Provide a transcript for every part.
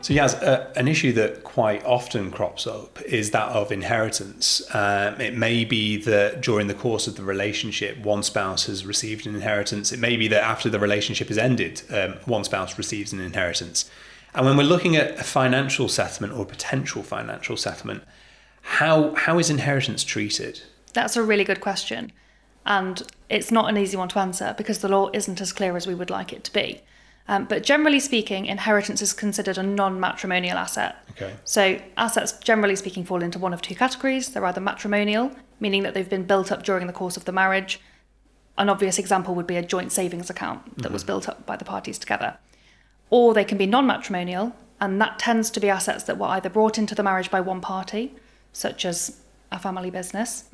So Yas, an issue that quite often crops up is that of inheritance. It may be that during the course of the relationship, one spouse has received an inheritance. It may be that after the relationship has ended, one spouse receives an inheritance. And when we're looking at a financial settlement or potential financial settlement, how is inheritance treated? That's a really good question. And it's not an easy one to answer because the law isn't as clear as we would like it to be. But generally speaking, inheritance is considered a non-matrimonial asset. Okay. So assets, generally speaking, fall into one of two categories. They're either matrimonial, meaning that they've been built up during the course of the marriage. An obvious example would be a joint savings account that was built up by the parties together. Or they can be non-matrimonial, and that tends to be assets that were either brought into the marriage by one party, such as a family business,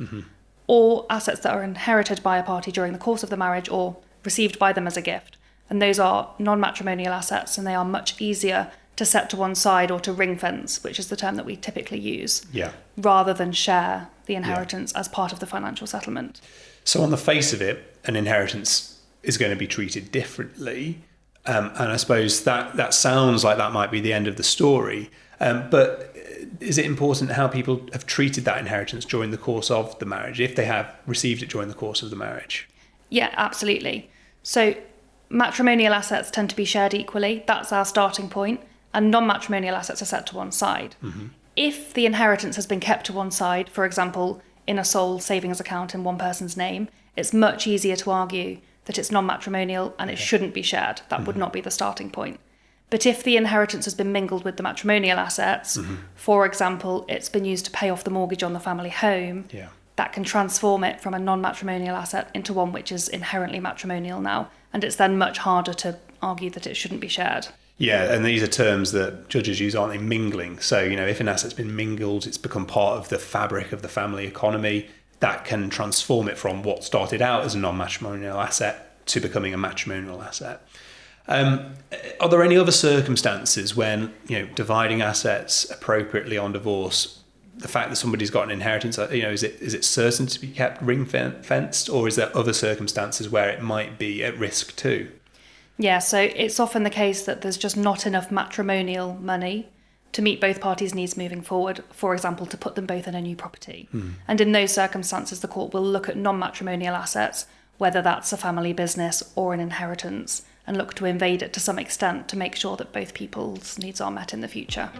or assets that are inherited by a party during the course of the marriage or received by them as a gift. And those are non-matrimonial assets, and they are much easier to set to one side or to ring fence, which is the term that we typically use, rather than share the inheritance as part of the financial settlement. So on the face of it, an inheritance is going to be treated differently. And I suppose that sounds like that might be the end of the story. But is it important how people have treated that inheritance during the course of the marriage, if they have received it during the course of the marriage? Yeah, absolutely. So matrimonial assets tend to be shared equally. That's our starting point. And non-matrimonial assets are set to one side. If the inheritance has been kept to one side, for example, in a sole savings account in one person's name, it's much easier to argue that it's non-matrimonial and it shouldn't be shared. That would not be the starting point. But if the inheritance has been mingled with the matrimonial assets, for example, it's been used to pay off the mortgage on the family home, that can transform it from a non-matrimonial asset into one which is inherently matrimonial now. And it's then much harder to argue that it shouldn't be shared. Yeah, and these are terms that judges use, aren't they? Mingling. So, if an asset's been mingled, it's become part of the fabric of the family economy. That can transform it from what started out as a non-matrimonial asset to becoming a matrimonial asset. Are there any other circumstances when, dividing assets appropriately on divorce, the fact that somebody's got an inheritance, is it certain to be kept ring-fenced, or is there other circumstances where it might be at risk too? Yeah, so it's often the case that there's just not enough matrimonial money to meet both parties' needs moving forward, for example, to put them both in a new property. And in those circumstances, the court will look at non-matrimonial assets, whether that's a family business or an inheritance, and look to invade it to some extent to make sure that both people's needs are met in the future.